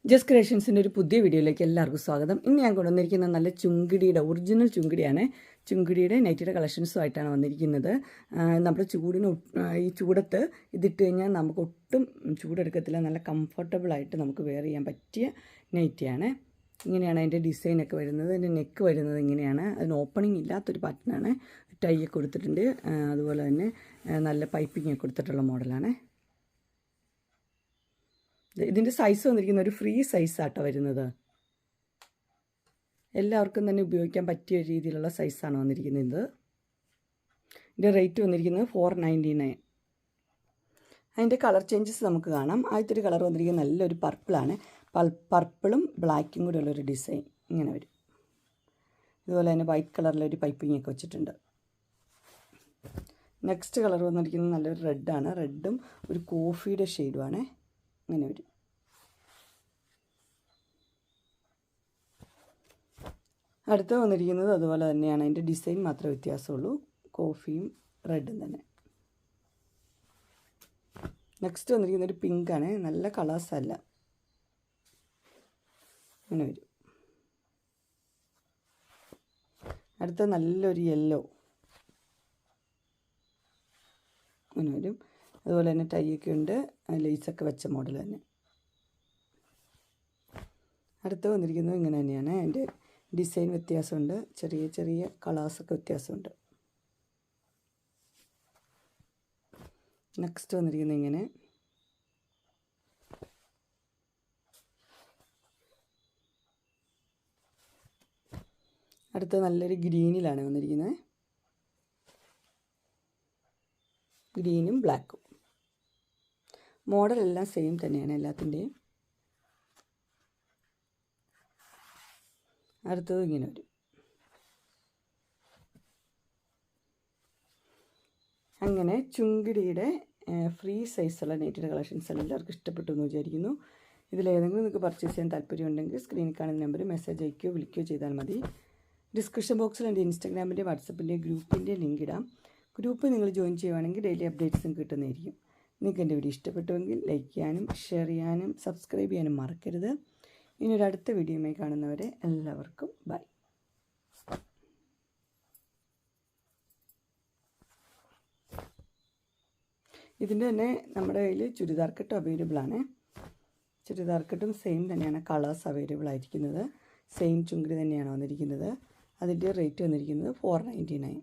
Just ക്രിയേഷൻസിൻ്റെ ഒരു പുതിയ വീഡിയോയിലേക്ക് എല്ലാവർക്കും സ്വാഗതം. ഇന്ന് ഞാൻ കൊണ്ടുവന്നിരിക്കുന്ന നല്ല ചുങ്കിടിയുടെ ഒറിജിനൽ ചുങ്കിടിയാണ്. ചുങ്കിടിയുടെ നൈറ്റിയുടെ കളക്ഷൻസുമായിട്ടാണ് വന്നിരിക്കുന്നത്. നമ്മുടെ ഈ ചൂടത്ത് ഇതിട്ട് കഴിഞ്ഞാൽ നമുക്ക് ഒട്ടും ചൂടെടുക്കത്തില്ല. നല്ല കംഫർട്ടബിളായിട്ട് നമുക്ക് വെയർ ചെയ്യാൻ പറ്റിയ നൈറ്റിയാണ്. ഇങ്ങനെയാണ് അതിൻ്റെ ഡിസൈനൊക്കെ വരുന്നത്. അതിൻ്റെ നെക്ക് വരുന്നത് ഇങ്ങനെയാണ്. അതിന് ഓപ്പണിംഗ് ഇല്ലാത്തൊരു പാറ്റേണാണ്. ടൈ ഒക്കെ കൊടുത്തിട്ടുണ്ട്. അതുപോലെ തന്നെ നല്ല പൈപ്പിംഗ് ഒക്കെ കൊടുത്തിട്ടുള്ള മോഡലാണ്. ഇതിൻ്റെ സൈസ് വന്നിരിക്കുന്ന ഒരു ഫ്രീ സൈസാട്ടോ വരുന്നത്. എല്ലാവർക്കും തന്നെ ഉപയോഗിക്കാൻ പറ്റിയ രീതിയിലുള്ള സൈസാണ് വന്നിരിക്കുന്നത്. ഇതിൻ്റെ റേറ്റ് വന്നിരിക്കുന്നത് 499. അതിൻ്റെ കളർ ചേഞ്ചസ് നമുക്ക് കാണാം. ആദ്യത്തെ ഒരു കളർ വന്നിരിക്കുന്നത് നല്ലൊരു പർപ്പിളാണ്. പർപ്പിളും ബ്ലാക്കും കൂടെ ഉള്ളൊരു ഡിസൈൻ ഇങ്ങനെ വരും. ഇതുപോലെ തന്നെ വൈറ്റ് കളറിലൊരു പൈപ്പിംഗ് ഒക്കെ വെച്ചിട്ടുണ്ട്. നെക്സ്റ്റ് കളർ വന്നിരിക്കുന്നത് നല്ലൊരു റെഡാണ്. റെഡും ഒരു കോഫിയുടെ ഷെയ്ഡുമാണ്. അങ്ങനെ വരും. അടുത്ത് വന്നിരിക്കുന്നത് അതുപോലെ തന്നെയാണ്. അതിൻ്റെ ഡിസൈൻ മാത്രമേ വ്യത്യാസമുള്ളൂ. കോഫിയും റെഡും തന്നെ. നെക്സ്റ്റ് വന്നിരിക്കുന്ന ഒരു പിങ്കാണ്. നല്ല കളേഴ്സല്ല. അങ്ങനെ വരും. അടുത്ത നല്ലൊരു യെല്ലോ അങ്ങനെ വരും. അതുപോലെ തന്നെ ടൈയൊക്കെ ഉണ്ട്. ലേസൊക്കെ വെച്ച മോഡൽ തന്നെ. അടുത്ത് വന്നിരിക്കുന്നത് ഇങ്ങനെ തന്നെയാണ്. അതിൻ്റെ ഡിസൈൻ വ്യത്യാസമുണ്ട്. ചെറിയ ചെറിയ കളേഴ്സൊക്കെ വ്യത്യാസമുണ്ട്. നെക്സ്റ്റ് വന്നിരിക്കുന്നത് ഇങ്ങനെ. അടുത്ത നല്ലൊരു ഗ്രീനിലാണ് വന്നിരിക്കുന്നത്. ഗ്രീനും ബ്ലാക്കും. മോഡലെല്ലാം സെയിം തന്നെയാണ് എല്ലാത്തിൻ്റെയും. അടുത്തത് ഇങ്ങനെ വരും. അങ്ങനെ ചുങ്കിടിയുടെ ഫ്രീ സൈസുള്ള നൈറ്റിയുടെ കളക്ഷൻസ് എല്ലാവർക്കും ഇഷ്ടപ്പെട്ടു എന്ന് വിചാരിക്കുന്നു. ഇതിലേതെങ്കിലും നിങ്ങൾക്ക് പർച്ചേസ് ചെയ്യാൻ താല്പര്യമുണ്ടെങ്കിൽ സ്ക്രീനിൽ കാണുന്ന നമ്പർ മെസ്സേജ് അയക്കുകയോ വിളിക്കുകയോ ചെയ്താൽ മതി. ഡിസ്ക്രിപ്ഷൻ ബോക്സിൽ എൻ്റെ ഇൻസ്റ്റാഗ്രാമിൻ്റെ വാട്സപ്പിൻ്റെ ഗ്രൂപ്പിൻ്റെ ലിങ്ക് ഇടാം. ഗ്രൂപ്പ് നിങ്ങൾ ജോയിൻ ചെയ്യുവാണെങ്കിൽ ഡെയിലി അപ്ഡേറ്റ്സും കിട്ടുന്നതായിരിക്കും. നിങ്ങൾക്ക് എൻ്റെ വീഡിയോ ഇഷ്ടപ്പെട്ടുവെങ്കിൽ ലൈക്ക് ചെയ്യാനും ഷെയർ ചെയ്യാനും സബ്സ്ക്രൈബ് ചെയ്യാനും മറക്കരുത്. ഇനിയൊരു അടുത്ത വീഡിയോയുമായി കാണുന്നവരെ എല്ലാവർക്കും ബൈ. ഇതിൻ്റെ തന്നെ നമ്മുടെ കയ്യിൽ ചുരിദാർ കട്ടും അവൈലബിൾ ആണ്. ചുരിദാർ കട്ടും സെയിം തന്നെയാണ്. കളേഴ്സ് അവൈലബിൾ ആയിരിക്കുന്നത്. സെയിം ചുങ്കിടി തന്നെയാണ് വന്നിരിക്കുന്നത്. അതിൻ്റെ റേറ്റ് വന്നിരിക്കുന്നത് 499.